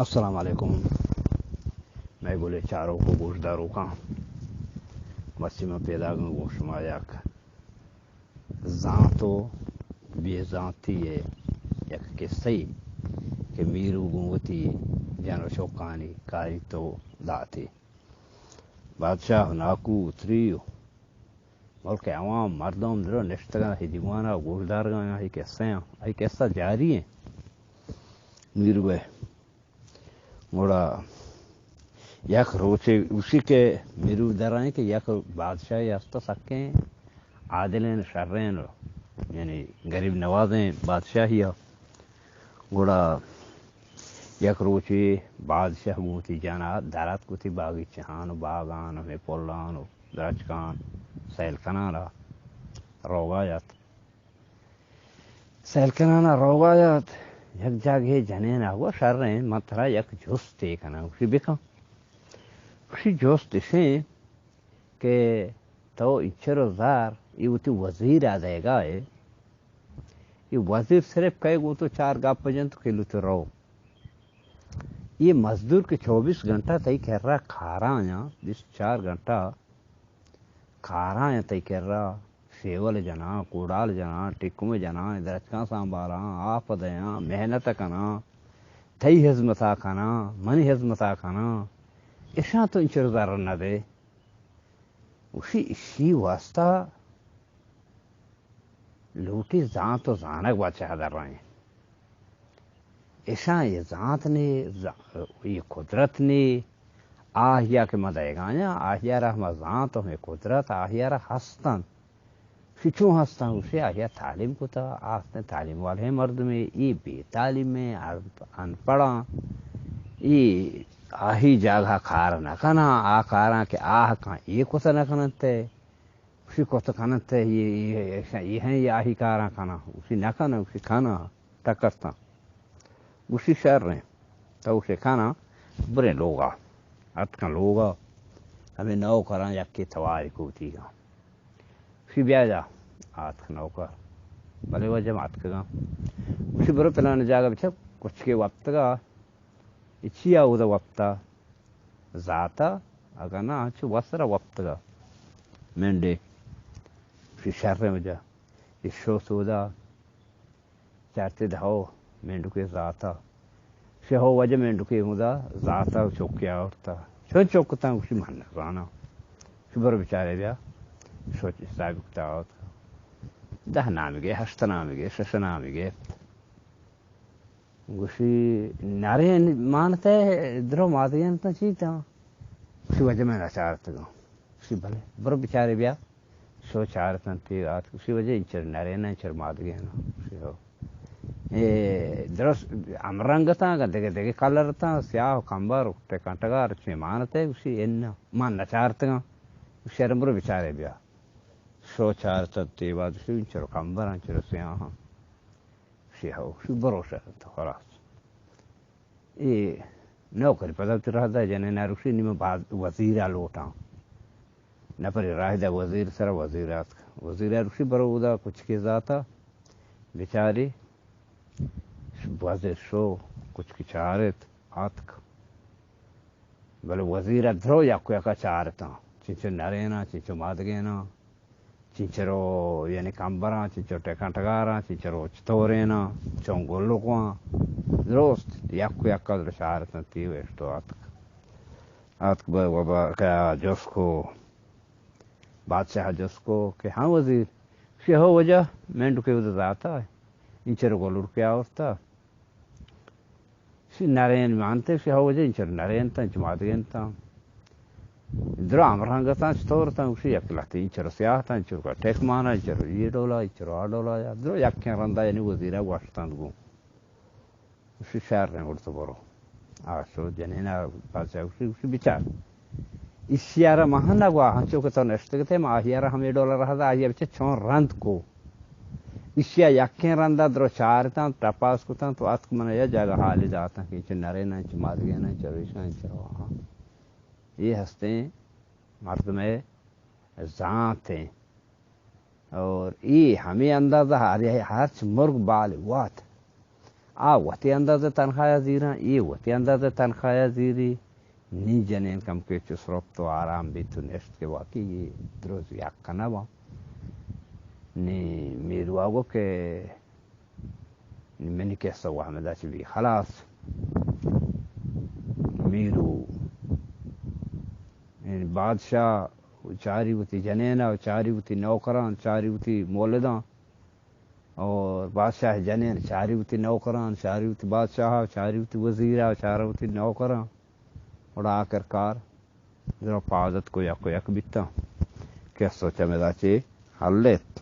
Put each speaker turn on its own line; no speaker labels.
السلام علیکم. میں گلے چاروں کو گوشت داروں کا مسجد میں پیدا گوشت مایاک زانتو بے زانتی ہے یک قصے کہ میرو گوتی جانو شوقانی کاری تو داتی بادشاہ ناکو تریو ملک عوام مردم درو نشتگاں ہی دیوانا گوشت دارگاں ہی قصہ جاری ہیں. میرو ہے موڑا یک روچے اسی کے میرو درائیں کہ یک بادشاہی ہستا سکیں عادلین شرین یعنی غریب نوازیں بادشاہی گوڑا یک روچے بادشاہ گوتی جانا درات گوتی باغی چہان باغان ہمیں پولان درچکان سیل کنانا روغایت سیل کنانا روغایت یک جاگے جنین آگو شرین مطرح یک جستے کنا اسی بکا اسی جوست اسیں کہ تو اچھر زار یہ ہوتی وزیر آدھے گا ہے یہ وزیر صرف کہے گو تو 4 گاپ جن تو کلو تو رو یہ مزدور کے 24 گھنٹہ تئی کہہ رہا کھارا آیا 4 گھنٹہ کھارا آیا تئی کہہ رہا سیول جنا کوڑال جنا ٹکم جنا درچکاں سانبالا آپ دیاں محنت کنا تئی حزمتا کنا منی حزمتا کنا ایسا تو انچر زار نہ دے اسی واسطہ لوٹی زان تو زانک بادشاہ در رہے ہیں ایسا یہ زانت نے یہ قدرت نے آہیا کے مدعے گایا آہیا رحمہ زانت ہمیں قدرت آہیا رہ ہستن چوں ہستن اسے آہیا تعلیم کو تھا آستن تعلیم والے مرد میں یہ بے تعلیم میں ان پڑھا یہ آہی جاگہ کھار نہ کنا آ کھاراں کہ آہ کہاں یہ کتا نہ کنتے اسی کتا کنتے یہ ہیں یہ آہی کھاراں کنا اسی نہ کنا اسی کھانا ٹکرتا اسی شہر رہیں تو اسے کھانا برے لوگا اتکن لوگا ہمیں نو کراں یک کی تواری کوتی گا اسی بیا جا آتک نو کر بلے وجہ ماتک گا اسی برو پلانے جاگا بچھا کچھ کے وقت گا اچھی آو دا وقتا ذاتا اگر نا چھو وصرا وقت گا مینڈے اسی شہر میں جا اس شو سودا چارتے دھاؤ مینڈو کے ذاتا سے ہو وجہ مینڈو کے ہودا ذاتا چوکیا ہوتا چھو چوکتا اسی ماننا رانا شبر بچارے بیا سوچ سابقتا ہوتا 10 نامگے 8 نامگے 6 نامگے گوشی نارے مانتے درو مادگین تا چیتا اسی وجہ میں نہ چارتا گا اسی بھلے برو بچارے بیا سو چارتا تی آت اسی وجہ انچر نارے نا انچر مادگین اسی ہو درست امرنگتا گا دیکھے کلرتا سیاہ کمبر ٹکانٹگار چمی مانتے اسی انہ مان نہ چارتا گا اسی ارمبرو بچارے بیا سو چارتا تی بعد اسی انچر کمبر انچر سیاہ اسی ہو اسی برو شہرتا خلاص یہ نوکری پدلتی رہا دا جنہیں ناروشی نیم وزیر لوٹا نہ پر راہ دا وزیر سر وزیر روشی برو دا کچھ کے ذاتا بیچاری وزیر شو کچھ کی چارت آتک بلے وزیر درو یا کوئی کا چارتا چنچو نرینا چنچو مادگینا چنچرو یعنی کمبران چنچو ٹکانٹگاران چنچرو چطورینا چونگلو کوان درست یک در شعارتن تیو اشتو آتک بابا کیا جس کو بادشاہ جس کو کہ ہاں وزیر سی ہو وجہ مینڈو کے وزر آتا ہے انچر گولور کیا ہوتا سی نارین مانتے سی ہو وجہ انچر نارین تا انچ مادگین تا درو امرانگا تا چطور تا اسی یک لحتی انچر سیاہ تا انچر کا ٹیک مانا انچر یہ ڈولا انچر آ ڈولا یا درو یک کیا رندہ یعنی وزیرہ واشتان گو اسی شہر رہیں اڑتا برو آسو جنین بادشاہ اسی بچار اسی آرہ مہانا گوا ہنچو کتا نشتگتے ما آہی آرہ ہمیں ڈولا رہا دا آہی بچے چون رند کو اسی یکیں رندہ درو چارتا ٹپاس کتا تو اتک منہ یا جاگہ حالی داتا کہ انچہ نرینا انچہ مادگینا انچہ ریشنا انچہ وہاں یہ ہستے مرد میں ذات ہیں اور یہ ہمیں اندازہ ہر مرگ بال وات وقتی اندازه تنخواہ زیرا یہ وقتی اندازه تنخواہ زیری نی جنین کم که چس رب تو آرام بی تو نشت که واقعی یہ دروز یک کنه نی میرو آگو که منی که سو احمده چی بی خلاص میرو بادشاہ چاری ہوتی جنینا چاری ہوتی نوکران چاری ہوتی مولدان اور بادشاہ جنین چاری ہوتی نوکران چاری ہوتی بادشاہ چاری ہوتی وزیرہ چاری ہوتی نوکران اور آخر کار ذرا پازت کو یک بیتا کہ سوچا میں دا چی حلت